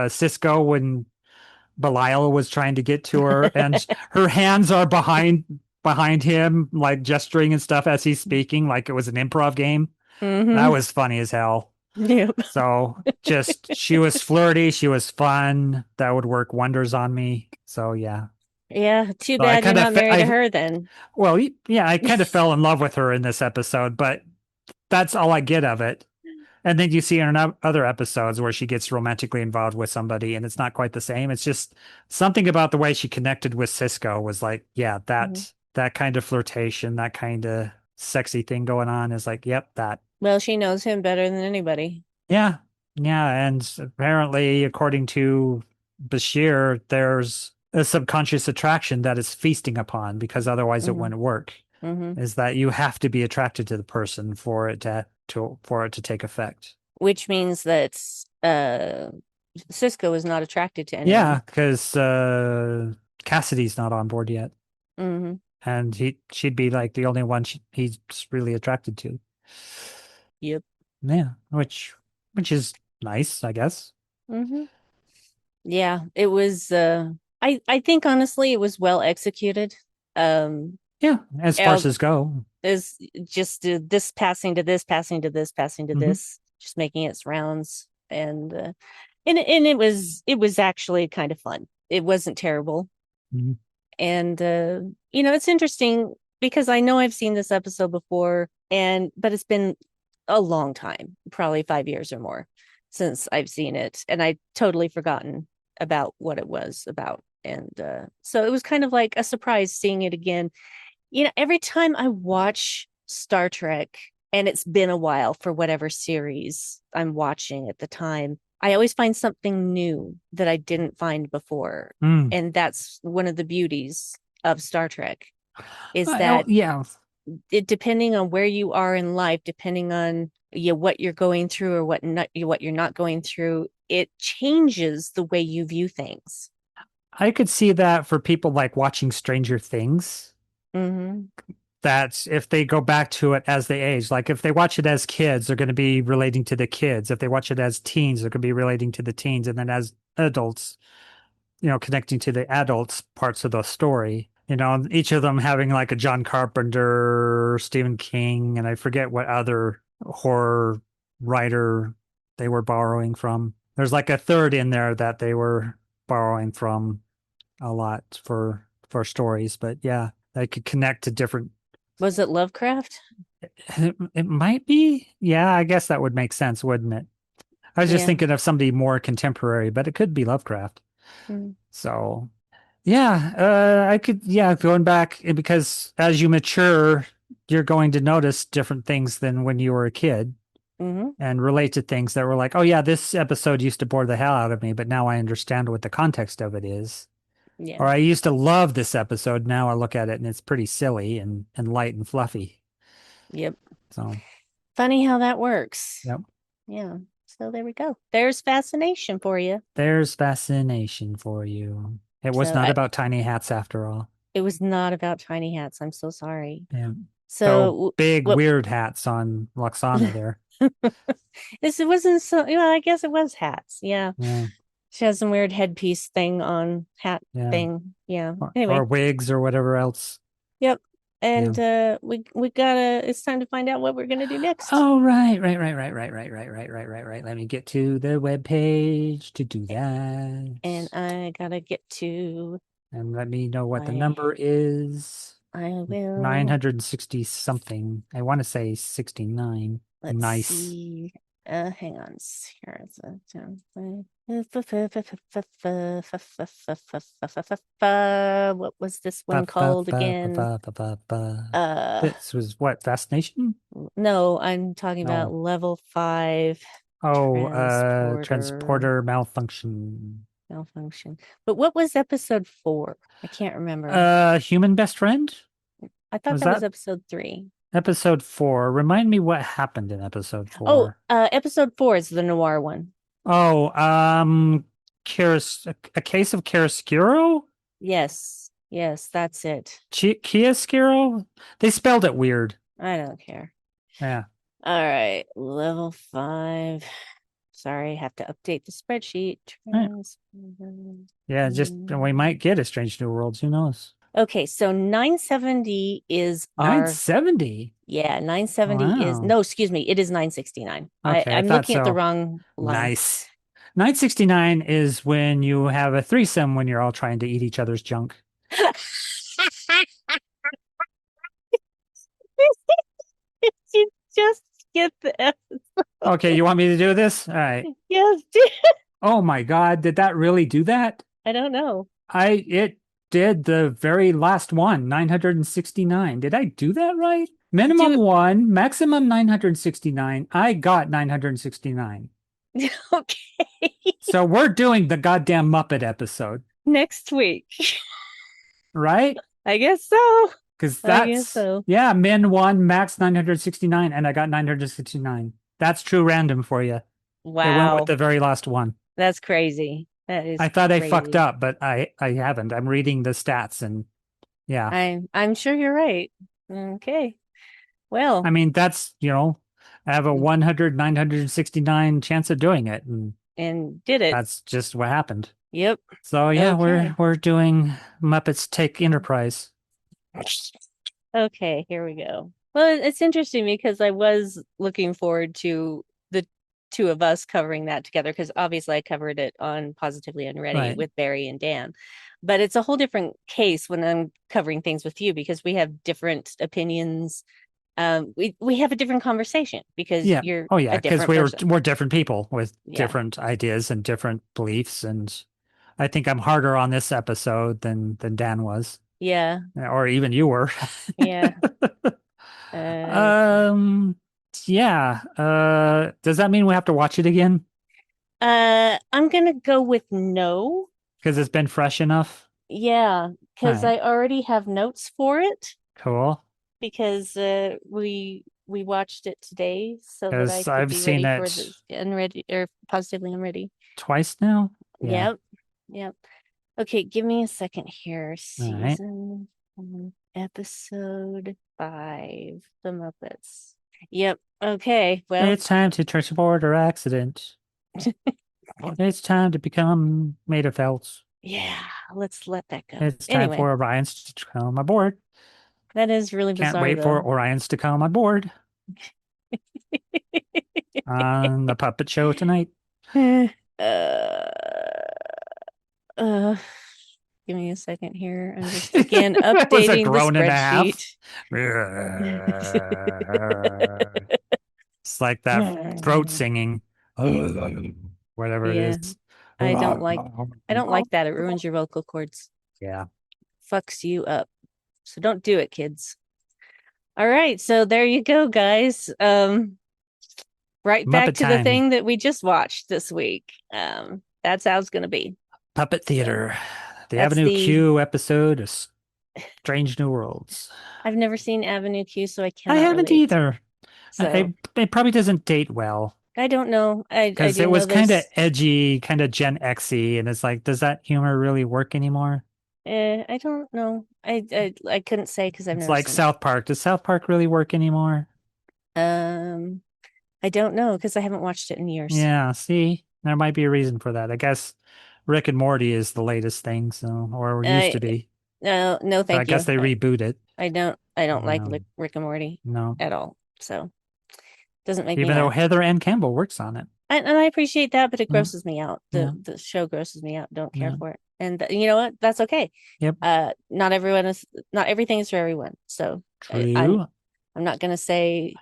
Cisco when Belial was trying to get to her and her hands are behind him, like gesturing and stuff as he's speaking, like it was an improv game. That Hmm. was funny as hell. Yep. So just she was flirty, she was fun. That would work wonders on me. So yeah. Yeah. Too So I bad you're kind of not married to I her then. well, yeah, I kind of fell in love with her in this episode, but that's all I get of it. And then you see her in other episodes where she gets romantically involved with somebody, and it's not quite the same. It's just something about the way she connected with Cisco was like, yeah, Mhm. that kind of flirtation, that kind of sexy thing going on is like, yep, that. Well, she knows him better than anybody. Yeah, yeah, and apparently, according to Bashir, there's a subconscious attraction that is feasting upon because otherwise it Hmm. wouldn't work. Hmm. Is that you have to be attracted to the person for it to take effect. which means that Cisco is not attracted to Yeah, anyone. because Cassidy's not on board yet, Hmm. and she'd be like the only one he's really attracted to. Yep. Yeah, which is nice, I guess. Hmm. Yeah, it was I think honestly it was well executed. Um Yeah, as El farces go. is just this passing to this, passing to this, passing to Hmm. this, just making its rounds, and it was actually kind of fun. It wasn't terrible. Hmm. And it's interesting because I know I've seen this episode before, but it's been a long time, probably 5 years or more since I've seen it, and I totally forgotten about what it was about. And so it was kind of like a surprise seeing it again. Every time I watch Star Trek, and it's been a while for whatever series I'm watching at the time, I always find something new that I didn't find before. Mm. And that's one of the beauties of Star Trek is Oh, that yeah. it, depending on where you are in life, depending on what you're going through or what you're not going through, it changes the way you view things. I could see that for people like watching Stranger Things, Hmm. that if they go back to it as they age, like if they watch it as kids, they're going to be relating to the kids. If they watch it as teens, they're going to be relating to the teens. And then as adults, connecting to the adults parts of the story. Each of them having like a John Carpenter, Stephen King, and I forget what other horror writer they were borrowing from. There's like a third in there that they were borrowing from a lot for stories, but yeah, they could connect to different. Was it Lovecraft? It might be. Yeah, I guess that would make sense, wouldn't it? I was just Yeah. thinking of somebody more contemporary, but it could be Lovecraft. Mm-hmm. So yeah, I could, yeah, going back because as you mature, you're going to notice different things than when you were a kid Mm-hmm. and relate to things that were like, oh yeah, this episode used to bore the hell out of me, but now I understand what the context of it is. Yeah. Or I used to love this episode. Now I look at it and it's pretty silly and light and fluffy. Yep. So, Funny how that works. yep, Yeah. So there we go. There's fascination for you. there's fascination for you. It was So not about tiny hats after all. it was not about tiny hats. I'm so sorry. Yeah. Though So big what? weird hats on Loxana there. This it wasn't so. Well, I guess it was hats. Yeah. Yeah. She has some weird headpiece thing on hat Yeah. thing. Yeah. Or Anyway. wigs or whatever else. Yep. Yeah. And we gotta. It's time to find out what we're gonna do next. Oh, right. Let me get to the web page to do that. And I gotta get to. And let me know what the I number is. I will. 960 something. I want to say 69. Let's Nice. see. Hang on. Here it's what was this Ba, one ba, called ba, ba, again? ba, ba, ba, ba. Uh, This was what? Fascination? no, I'm talking about No. level 5 Oh, transporter transporter malfunction. malfunction. But what was episode 4? I can't remember. Human best friend? I thought Was that was that episode 3. episode 4? Remind me what happened in episode Oh, 4. episode 4 is the noir one. Oh, a case of chiaroscuro? Yes. Yes, that's it. Chiaroscuro? They spelled it weird. I don't care. Yeah. All right, level 5. Sorry, have to update the spreadsheet. Right. Yeah, just we might get a Strange New Worlds. Who knows? Okay, so 970 is our 970. 970 is Wow. no, excuse me, it is 969. Okay, I I'm thought looking at the so. wrong line. Nice. 969 is when you have a threesome when you're all trying to eat each other's junk. You just skip the F. Okay, you want me to do this? All right. Yes, Oh my God, did that really do that? I don't know. It did the very last one, 969. Did I do that right? Minimum Do 1, maximum 969. I got 969. okay. So we're doing the goddamn Muppet episode, Next week. right? I guess so. Because I guess that's, so. yeah, min 1, max 969, and I got 969. That's true random for you. It went with Wow. the very last one. That's crazy. That is I thought I fucked crazy. up, but I haven't. I'm reading the stats and yeah. I'm sure you're right. Okay. I Well, mean, that's, I have a 100, 969 chance of doing it. And and did it. that's just what happened. Yep. So yeah, we're Okay. we're doing Muppets Take Enterprise. Okay, here we go. Well, it's interesting because I was looking forward to the two of us covering that together because obviously I covered it on Positively Unready Right. with Barry and Dan. But it's a whole different case when I'm covering things with you because we have different opinions. We have a different conversation because Yeah. you're Oh yeah, a because different person. we're different people with Yeah. different ideas and different beliefs, and I think I'm harder on this episode than Dan was, Yeah. or even you were. Yeah. Okay. Um, yeah. Does that mean we have to watch it again? I'm gonna go with no. Because it's been fresh enough? Yeah, All because right. I already have notes for it Cool. because we watched it today so that I Because could I've be seen ready for it this unready or positively unready. twice now. Yeah. Yep. Yep. Okay, give me a second here. All right. Season episode 5, The Muppets. Yep. Okay. Well, It's time to turn aboard our accident. It's time to become made of felt. yeah, let's let that go. It's time Anyway, for Orions to come aboard. that is really Can't bizarre wait for though. Orions to come on board on the puppet show tonight. uh, uh, give me a second here. I'm just again That was a updating the groan and a half. spreadsheet. It's like that throat singing, whatever it Yeah, is. I don't like I don't like that. It ruins your vocal cords. Yeah. Fucks you up. So don't do it, kids. All right, so there you go, guys. Right back Muppet to the time. thing that we just watched this week. That's how it's gonna be. Puppet So Theater. The that's Avenue the Q episode of Strange New Worlds. I've never seen Avenue Q, so I I cannot haven't relate. either. So It probably doesn't date well I don't know. I because do it know was kind of there's edgy, kind of Gen X-y, and it's like, does that humor really work anymore? I don't know. I couldn't say because I've It's never like seen it. South Park. Does South Park really work anymore? Um, I don't know because I haven't watched it in years. Yeah, see, there might be a reason for that. I guess Rick and Morty is the latest thing, so or used I to be, no, but I thank guess you. they reboot it. I don't like No, Rick and Morty no, at all. So doesn't make me even though laugh. Heather Ann Campbell works on it. And I appreciate that, but it Yeah, grosses me out. The yeah, the show grosses me out. Don't care yeah. for it. And you know what? That's okay. Yep, Not everything is for everyone. So I'm true. I'm not gonna say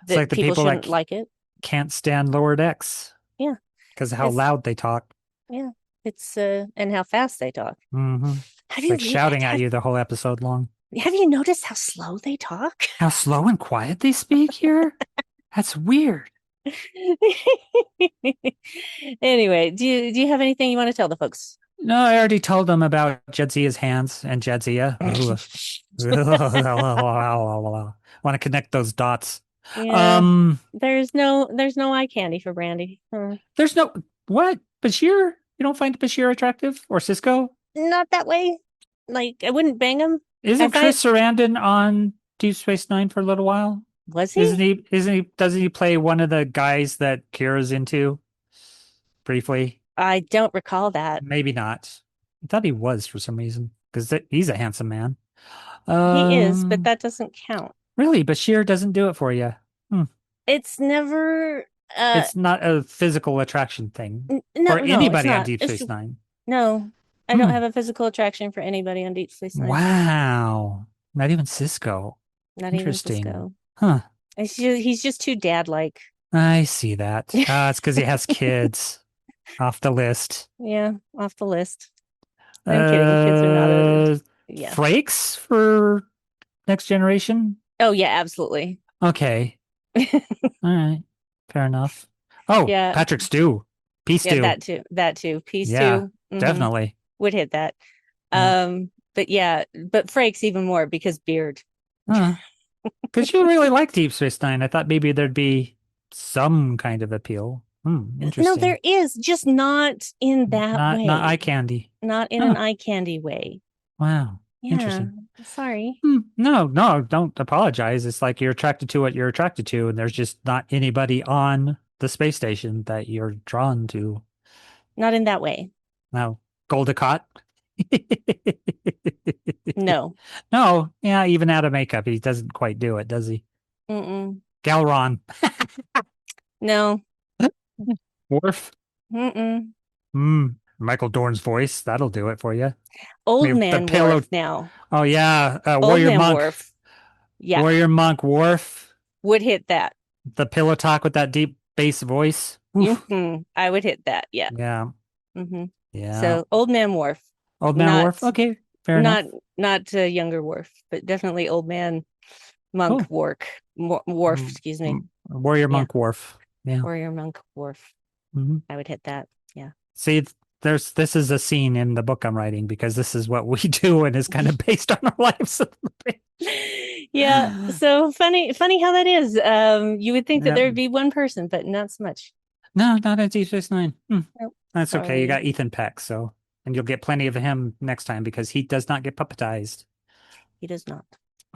It's like that the people people that shouldn't like it. can't stand lower decks Yeah, because of how it's loud they talk. yeah, it's and how fast they talk. Hmm. Have It's you like shouting at you the whole episode long. have you noticed how slow they talk? How slow and quiet they speak here? That's weird. Anyway, do you have anything you want to tell the folks? No, I already told them about Jadzia's hands and Jadzia. Want to connect those dots. Yeah, Um, there's no eye candy for Brandy. there's no what? Bashir? You don't find Bashir attractive or Cisco? Not that way. Like I wouldn't bang him. I Isn't find Chris Sarandon on Deep Space Nine for a little while? was Isn't he? he? Isn't he? Doesn't he play one of the guys that Kira's into briefly? I don't recall that. Maybe not. I thought he was for some reason because he's a handsome man. He is, but Um, that doesn't count. really, Bashir doesn't do it for you. Hmm. It's never It's not a physical attraction thing no, for no, it's anybody on not. Deep It's Space Nine. no. I don't Hmm. have a physical attraction for anybody on Deep Space Nine. Wow. Not even Cisco. Not even Interesting. Cisco. Huh. He's just too dad-like. I see that. It's because he has kids off the list. Yeah, off the list. I'm kidding. Kids are not a Uh, yeah. Frakes for Next Generation? Oh yeah, absolutely. Okay. All right. Fair enough. Oh, Yeah, Patrick Stew. Peace yeah, Stew. that too. That too. Piece Yeah, two. definitely. Would hit that. Yeah. But yeah, but Frakes even more because beard. Because you really like Deep Space Nine. I thought maybe there'd be some kind of appeal. No, Interesting. there is, just not in that way. Not eye candy. Not in Huh. an eye candy way. Wow. Yeah. Interesting. Sorry. No, don't apologize. It's like you're attracted to what you're attracted to, and there's just not anybody on the space station that you're drawn to. Not in that way. Now, Goldicott. No. No, yeah, even out of makeup, he doesn't quite do it, does he? Mm-mm. Galron. No. Worf. Mm-mm. Michael Dorn's voice. That'll do it for you. Old The man pillow. Worf now. Oh, yeah. Old Warrior man Monk. Worf. Yeah. Warrior Monk Worf. Would hit that. The pillow talk with that deep bass voice. Oof. I would hit that. Yeah. Yeah. Mm-hmm. Yeah. So old man Worf. Old man not, Worf. Okay. Fair enough. Not younger Worf, but definitely old man Monk Worf, excuse me. Warrior Monk Worf. Yeah. Warrior Monk Worf. Mhm. I would hit that. Yeah. See, this is a scene in the book I'm writing because this is what we do and is kind of based on our lives. Yeah. So funny how that is. You would think that Yep. there would be one person, but not so much. No, not at DS9. Nope. That's okay. Sorry. You got Ethan Peck, and you'll get plenty of him next time because he does not get puppetized. He does not.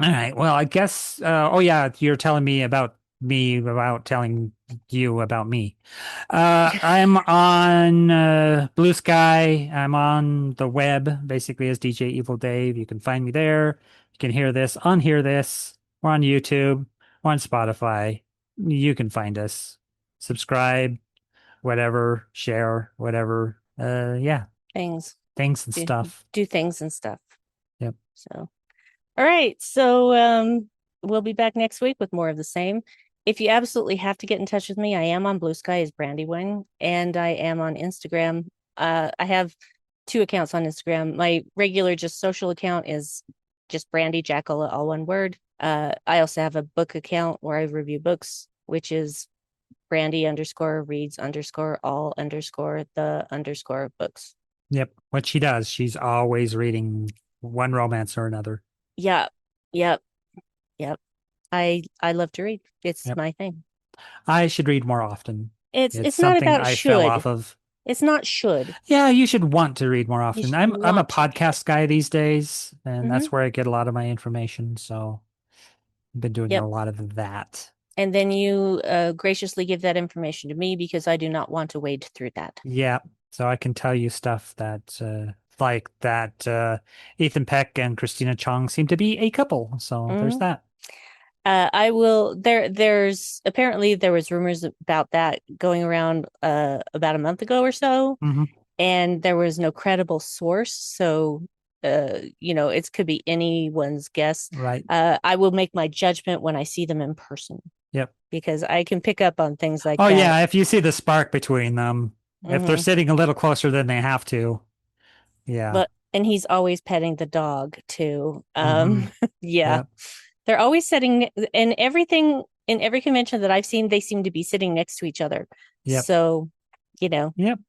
All right. Well, I guess. Oh yeah, you're telling me about telling you about me. I'm on Blue Sky. I'm on the web, basically as DJ Evil Dave. You can find me there. You can hear this, unhear this. We're on YouTube. We're on Spotify. You can find us. Subscribe, whatever, share, whatever. Yeah. Things and do, stuff. Do things and stuff. Yep. So, all right. So, we'll be back next week with more of the same. If you absolutely have to get in touch with me, I am on Blue Sky as Brandywine, and I am on Instagram. I have 2 accounts on Instagram. My regular just social account is just Brandy Jackal, all one word. I also have a book account where I review books, which is Brandy_reads_all_the_books. Yep. What she does, she's always reading one romance or another. Yep. I love to read. It's my thing. I should read more often. It's not something about I should. fell off of. It's not should. Yeah, you should want to read more often. I'm a want to. podcast guy these days, and that's where I get a lot of my information. So I've been doing a lot of that. And then you graciously give that information to me because I do not want to wade through that. Yeah. So I can tell you stuff that like that Ethan Peck and Christina Chong seem to be a couple. So there's that. I will there's apparently there was rumors about that going around about a month ago or so. And there was no credible source. So it could be anyone's guess. Right. I will make my judgment when I see them in person. Yep. Because I can pick up on things like that. Oh yeah, if you see the spark between them, if they're sitting a little closer than they have to. Yeah. And he's always petting the dog too. Yeah. Yep. They're always sitting, and everything in every convention that I've seen, they seem to be sitting next to each other. Yep. So, Yep.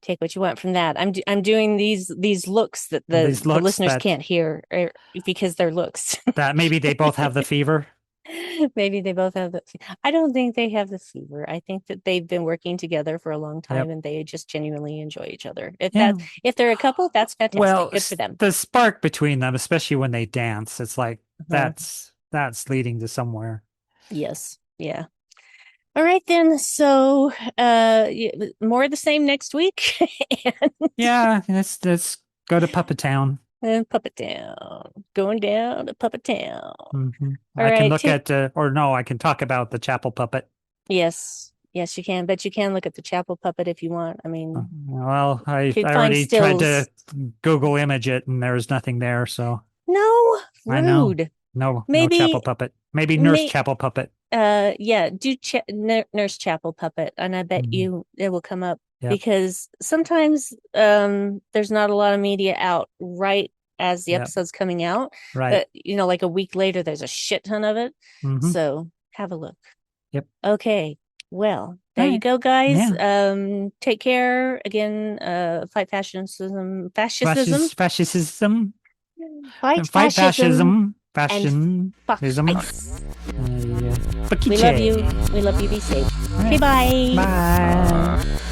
Take what you want from that. I'm doing these looks that the listeners can't hear because they're looks. That maybe they both have the fever. Maybe they both have the. I don't think they have the fever. I think that they've been working together for a long time and they just genuinely enjoy each other. If they're a couple, that's fantastic. Well, good for them. The spark between them, especially when they dance, it's like that's leading to somewhere. Yes. Yeah. All right then. So more of the same next week. Yeah, let's go to Puppet Town. Puppet Town. Going down to Puppet Town. I can look at I can talk about the chapel puppet. Yes, you can. But you can look at the chapel puppet if you want. I mean, well, I already tried to Google image it and there's nothing there. So no, rude. I know. No chapel puppet. Maybe Nurse Chapel Puppet. Do Nurse Chapel Puppet, and I bet you it will come up because sometimes there's not a lot of media out right as the episode's coming out. Right. But, like a week later, there's a shit ton of it. So have a look. Yep. Okay. Well, there you go, guys. Yeah. Take care. Again, fight fascism. Fascism. Fight fascism. Fashion. We love you. We love you. Be safe. Okay, bye. Bye.